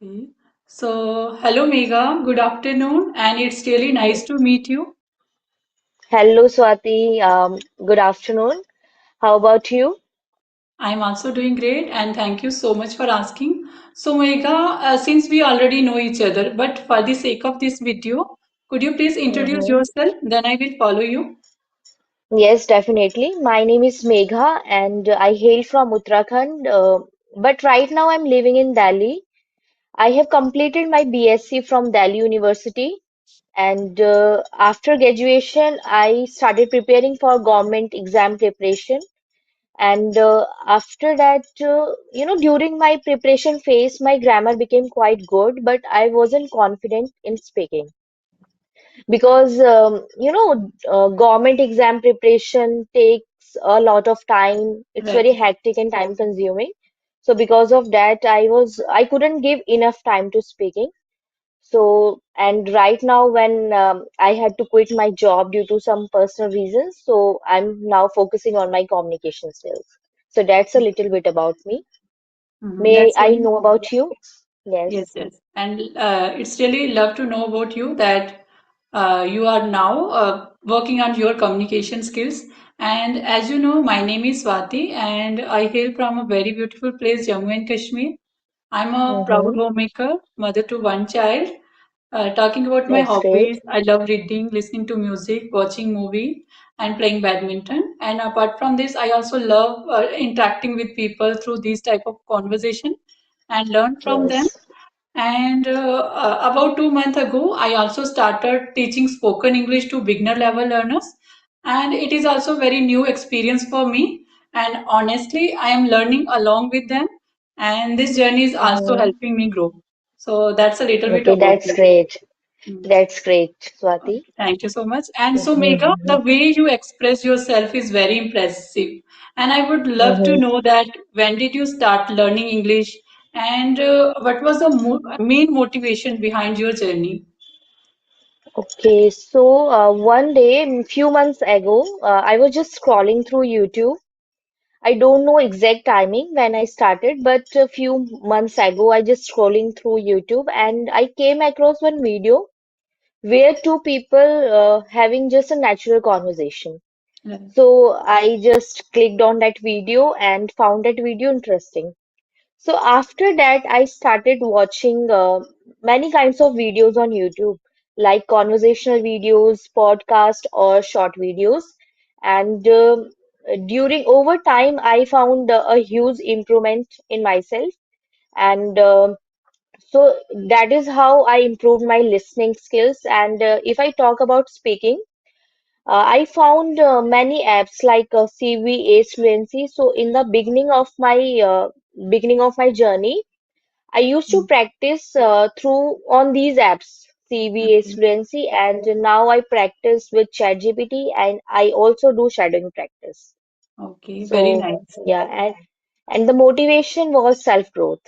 Okay. So, hello Megha, good afternoon, and it's really nice to meet you. Hello, Swati. Good afternoon. How about you? I'm also doing great, and thank you so much for asking. So, Megha, since we already know each other, but for the sake of this video, could you please introduce hmm yourself? Then I will follow you. Yes, definitely. My name is Megha and I hail from Uttarakhand. But right now I'm living in Delhi. I have completed my BSc from Delhi University. And after graduation, I started preparing for government exam preparation. And after that, during my preparation phase, my grammar became quite good, but I wasn't confident in speaking. Because government exam preparation takes a lot of time. It's Right. very hectic and time consuming. So because of that, I couldn't give enough time to speaking. So and right now when I had to quit my job due to some personal reasons, so I'm now focusing on my communication skills. So that's a little bit about me. May That's I really know about you? yes, Yes. yes. And it's really love to know about you that you are now working on your communication skills. And as you know, my name is Swati, and I hail from a very beautiful place, Jammu and Kashmir. I'm a proud Mm-hmm. homemaker, mother to one child. Talking about my That's great. hobbies, I love reading, listening to music, watching movie, and playing badminton. And apart from this, I also love interacting with people through these type of conversation and learn from them. Yes. And about 2 months ago, I also started teaching spoken English to beginner level learners. And it is also very new experience for me. And honestly, I am learning along with them. And this journey is also Mm-hmm. helping me grow. So that's a little bit Okay, about that's me. great. Mm. That's great, Swati. Thank you so much. And so, Megha, Mm-hmm. the way you express yourself is very impressive. And I would love to Mm-hmm. know that when did you start learning English and what was the main motivation behind your journey? Okay, so one day, few months ago, I was just scrolling through YouTube. I don't know exact timing when I started, but a few months ago, I just scrolling through YouTube and I came across one video where two people having just a natural conversation. Right. So I just clicked on that video and found that video interesting. So after that, I started watching many kinds of videos on YouTube, like conversational videos, podcast, or short videos. And during over time, I found a huge improvement in myself. And so that is how I improved my listening skills. And if I talk about speaking, I found many apps like CVA Fluency. So in the beginning of my journey, I used to Mm. practice through on these apps, CVA Okay. Fluency, and now I practice with ChatGPT, and I also do shadowing practice. Okay. Very So nice. yeah, and the motivation was self-growth.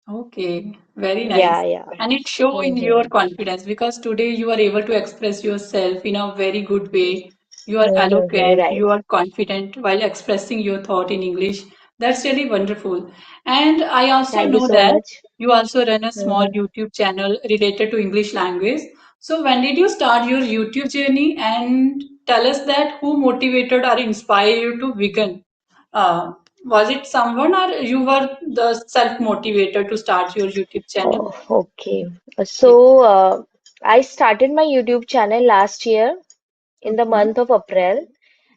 Okay, very Yeah, nice. yeah. And it show in your Mm-hmm. confidence because today you are able to express yourself in a very good way. You are Mm-hmm. eloquent, Right. you are confident while expressing your thought in English. That's really wonderful. And I also Thank you know so that much. you also run a small Mm-hmm. YouTube channel related to English language. So when did you start your YouTube journey and tell us that who motivated or inspired you to begin? Uh, was it someone or you were the self-motivated to start your YouTube channel? Oh, okay. Okay. So I started my YouTube channel last year in the Okay. month of April.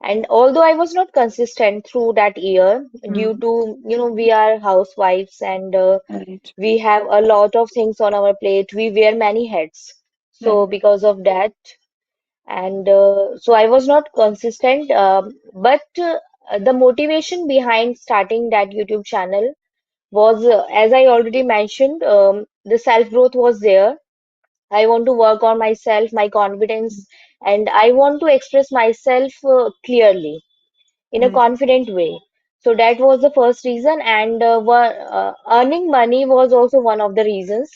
And although I was not consistent through that year due Hmm. to, we are housewives and Right. we have a lot of things on our plate. We wear many hats. So Right. because of that, and so I was not consistent. But the motivation behind starting that YouTube channel was, as I already mentioned, the self-growth was there. I want to work on myself, my confidence, and I want to express myself clearly in a Right. confident way. So that was the first reason, and earning money was also one of the reasons,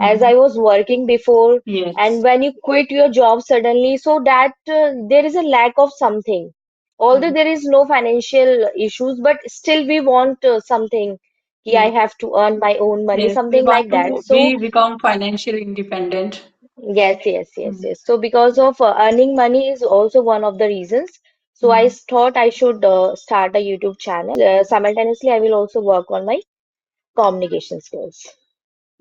as Hmm. I was working before, and Yes. when you quit your job suddenly, so that there is a lack of something. Although Right. there is no financial issues, but still we want something. कि I Yes. have to earn my own money, Yes. We something want like that. to So be become financially independent. yes, yes, yes, Mm. yes. So because of earning money is also one of the reasons. So I Mm. thought I should start a YouTube channel. Simultaneously, I will also work on my communication skills.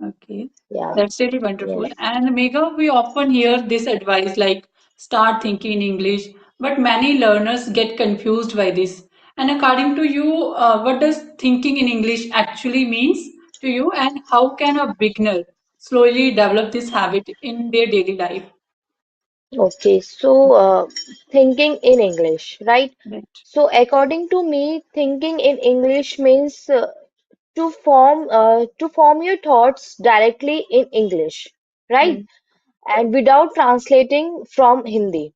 Okay, Yeah, that's really wonderful. yes. And Megha, we often hear this advice like start thinking in English, but many learners get confused by this. And according to you, what does thinking in English actually means to you, and how can a beginner slowly develop this habit in their daily life? Okay, so thinking in English, right? Right. So according to me, thinking in English means to form your thoughts directly in English, right? Right. And without translating from Hindi.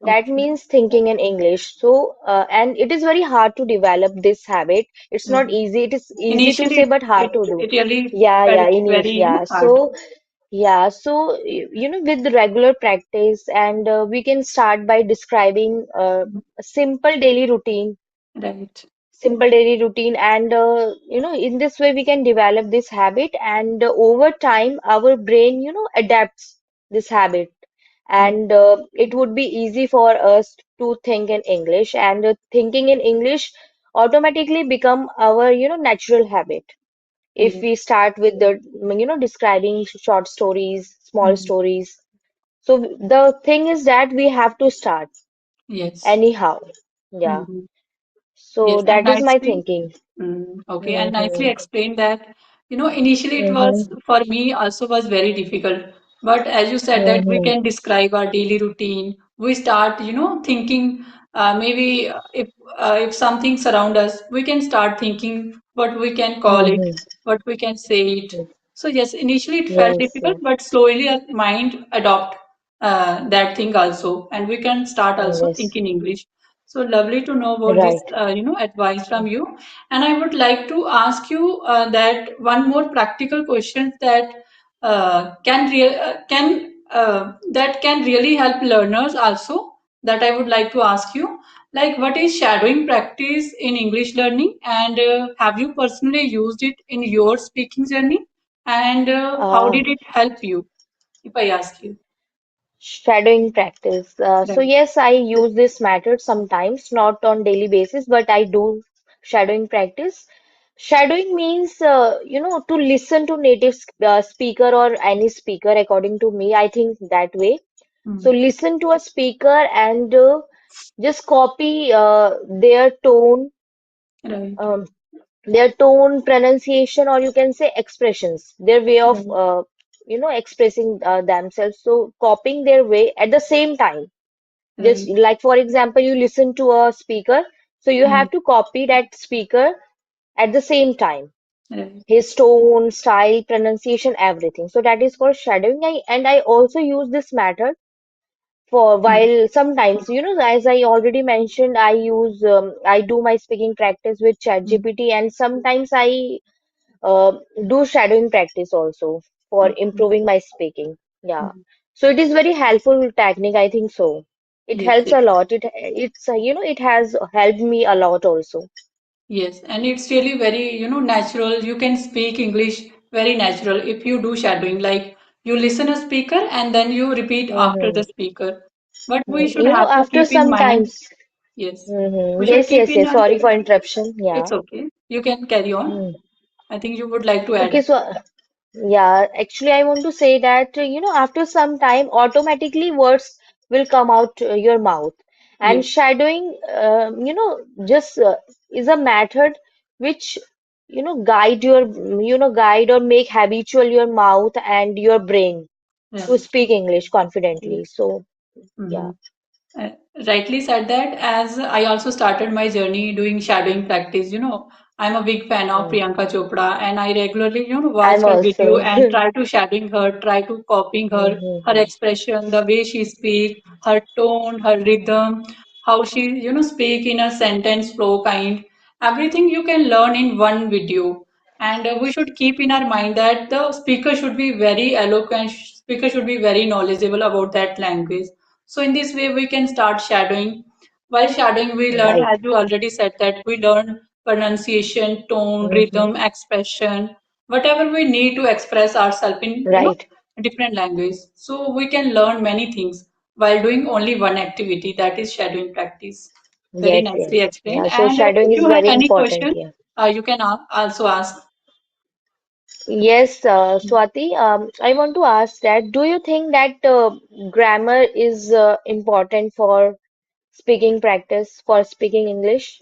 That Okay. means thinking in English. So, and it is very hard to develop this habit. It's not Mm. easy. It is easy to Initially, say, but hard to do. it really Yeah, felt yeah, in very, yeah. hard. So, yeah, so with the regular practice, and we can start by describing a Right. simple daily routine, and in this way we can develop this habit, and over time our brain, adapts this habit, Right. and it would be easy for us to think in English, and thinking in English automatically become our, natural habit if Yes. we start with the, describing short stories, small Mm. stories. So the thing is that we have to start Yes. anyhow. Yeah. Mhm. So Yes, and that is my nicely, thinking. okay, and nicely Mm-hmm. explained that, initially it was Mm-hmm. for me also was very difficult. But as you said that we Mm-hmm. can describe our daily routine, we start, thinking maybe if something surround us, we can start thinking what we can call it, Mm-hmm. what we can say it. So yes, initially it felt Yes, difficult, yes, but slowly our mind adopt that thing also, and we can start also yes. thinking English. So lovely to know about this, Right. advice from you. And I would like to ask you that one more practical question that that can really help learners also. That I would like to ask you, like, what is shadowing practice in English learning, and have you personally used it in your speaking journey, and how Uh, did it help you? If I ask you, Shadowing practice. So right? yes, I use this method sometimes, not on daily basis, but I do shadowing practice. Shadowing means, to listen to native speaker or any speaker, according to me, I think that way. So Mm, listen to a speaker and just copy right, um, their tone, pronunciation, or you can say expressions, their way of, right, expressing themselves. So copying their way at the same time. Just right, like, for example, you listen to a speaker, so you mm, have to copy that speaker at the same time. right, His tone, style, pronunciation, everything. So that is called shadowing. And I also use this method for mm, while sometimes, as I already mentioned, I do my speaking practice with mm, ChatGPT, and sometimes I uh, do shadowing practice also for okay. improving my speaking. Yeah. Mm. So it is very helpful technique, I think so. It Yes, helps yes, a lot. It has helped me a lot also. yes. And it's really very, natural. You can speak English very natural if you do shadowing. Like you listen a speaker and then you repeat after the Mm-hmm. speaker. But we should have to After keep in some mind, times. yes, we Mm-hmm. should Yes, keep yes, in yes. our, Sorry for interruption. Yeah. it's okay. You can carry on. Mm. I think you would like to Okay, add. so yeah, actually, I want to say that, after some time, automatically words will come out your mouth. And Yes, shadowing, just is a method which, guide or make habitual your mouth and your brain to right. speak English confidently. Yes. So, yeah. Mhm. Uh, Rightly said that, as I also started my journey doing shadowing practice. I'm a big fan of Mm. Priyanka Chopra, and I regularly, watch I'm her video also. and try to shadowing her, try to copying her Mhm. expression, the way she speaks, her tone, her rhythm, how she, speak in a sentence flow kind. Everything you can learn in one video. And we should keep in our mind that the speaker should be very eloquent, speaker should be very knowledgeable about that language. So in this way, we can start shadowing. While shadowing, we learn, Right. as you already said, that we learn pronunciation, tone, Mm-hmm. rhythm, expression, whatever we need to express ourselves in, Right. different language. So we can learn many things while doing only one activity, that is shadowing practice. Very Yes, nicely yes. explained. Yeah, so And shadowing if is you have very any important question, here. you can also ask. Yes, Swati, I want to ask that do you think that grammar is important for speaking practice, for speaking English?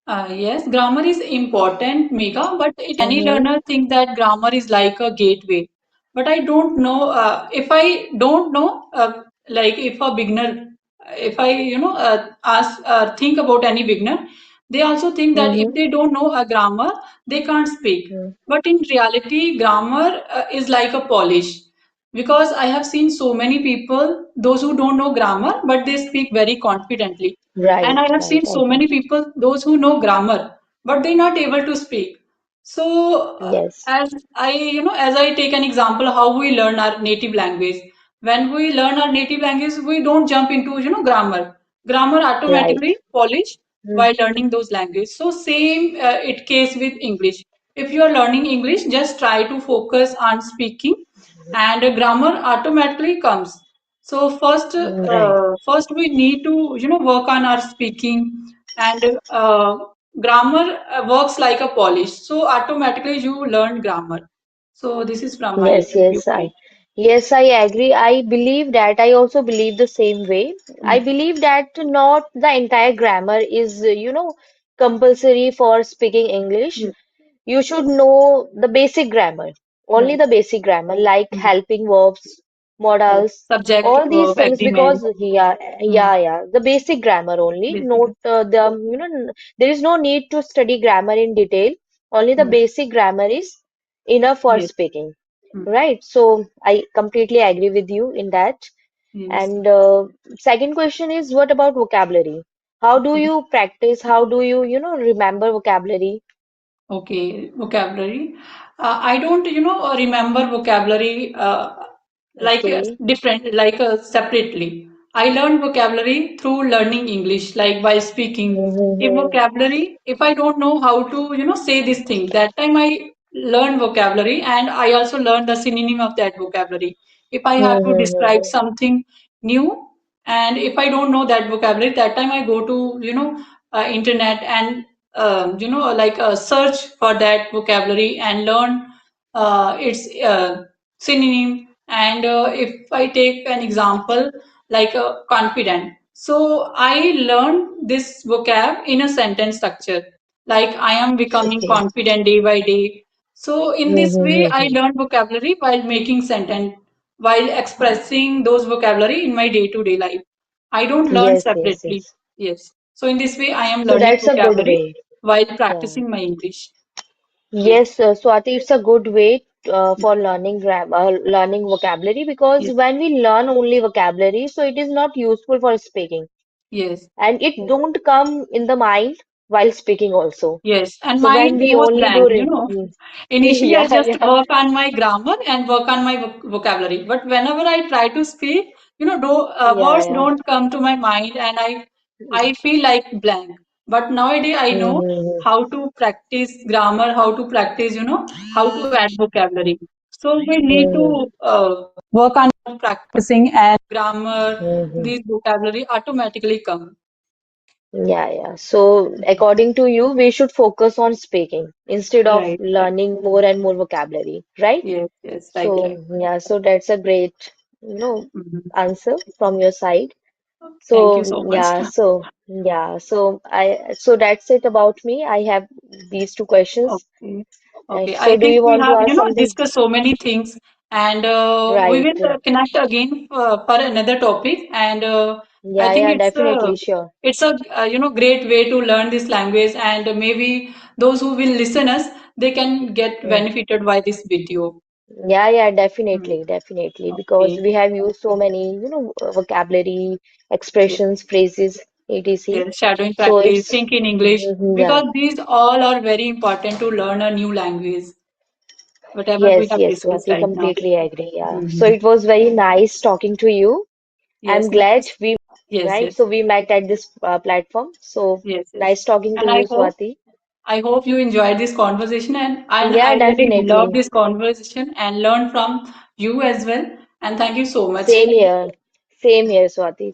Yes, grammar is important, Mega, but any Mm-hmm. learner think that grammar is like a gateway. But I don't know if I don't know, like if a beginner, if I, ask, think about any beginner, they also think that if Mm-hmm. they don't know a grammar, they can't speak. But in reality, grammar is like a polish because I have seen so many people, those who don't know grammar, but they speak very confidently. And Right, I have right, seen I so many agree. people, those who know grammar, but they're not able to speak. So, Yes, as I take an example, how we learn our native language. When we learn our native language, we don't jump into, grammar. Grammar right. automatically polish Mm, while learning those languages. So same it case with English. If you are learning English, just try to focus on speaking, and grammar automatically comes. So right. first we need to work on our speaking, and grammar works like a polish. So automatically you learn grammar. So this is from my Yes, yes, viewpoint. I agree. I believe that. I also believe the same way. I Mm, believe that not the entire grammar is, compulsory for speaking English. yes, You should know the basic grammar, only right. the basic grammar, like Mm, helping verbs, yes. modals, Subject, all these verb, things. agreement. Because yeah, Mm, the basic grammar only. basic. Note there is no need to study grammar in detail. Only the Mm, basic grammar is enough for yes. speaking, Mm, right? So I completely agree with you in that. yes. And second question is, what about vocabulary? How do Okay. you practice? How do you, remember vocabulary? Okay, vocabulary. I don't, remember vocabulary like Okay. different, like separately. I learned vocabulary through learning English, like while speaking. If Mm-hmm. vocabulary, if I don't know how to, say this thing, that time I learn vocabulary, and I also learn the synonym of that vocabulary. If I have to describe Mm-hmm. something new, and if I don't know that vocabulary, that time I go to, internet, and like search for that vocabulary and learn its synonym. And if I take an example like confident, so I learned this vocab in a sentence structure, like I am becoming Okay. confident day by day. So in this way, I Mm-hmm. learned vocabulary while making sentence, while expressing those vocabulary in my day-to-day life. I don't learn Yes, yes, separately. yes. Yes. So in this way, I am So learning that's a good vocabulary way. while Yeah. practicing my English. Yes. Yes, Swati, it's a good way for learning grammar, learning vocabulary because Yes. when we learn only vocabulary, so it is not useful for speaking, Yes. and it don't come in the mind while speaking also. Yes. And So mind when we goes only do blank, re Initially, I yeah, just yeah, work on my grammar and work on my vocabulary. But whenever I try to speak, yeah, words yeah. don't come to my mind, and I feel like blank. But nowadays, I know Mm-hmm. how to practice grammar, how to practice, how to add vocabulary. So we need Mm-hmm. to work on practicing, and grammar, Mm-hmm. these vocabulary automatically come. Yeah, yeah. So, according to you, we should focus on speaking instead of Right, right. learning more and more vocabulary, right? Yes, yes, right, right. So, yeah, so that's a great, Mhm. answer from your side. Thank you So, so much. so that's it about me. I have these two questions. Okay. Right. Okay. I So, do think you we want to have, ask something? discussed so many things, and we Right. will connect again for another topic. And I Yeah, think yeah, definitely, sure. it's a great way to learn this language, and maybe those who will listen us, they can get Mm. benefited by this video. Yeah, yeah, Hmm. definitely, definitely, because Okay. we have used so many, vocabulary, Yes. expressions, phrases, etc. Yes. Shadowing So practice, it's, think in English, yeah, because these all are very important to learn a new language, whatever we yes, have yes, discussed Swati, right now. completely agree. Yeah. So Mhm. it was very nice talking to you. I'm Yes, glad nice. we, Yes, right? yes, So we met at this platform. So yes, yes. nice talking to And I you, hope, Swati. I hope you enjoyed this conversation, and I Yeah, really love definitely. this conversation and learn from you as well. And thank you so much. Same here. Same here, Swati.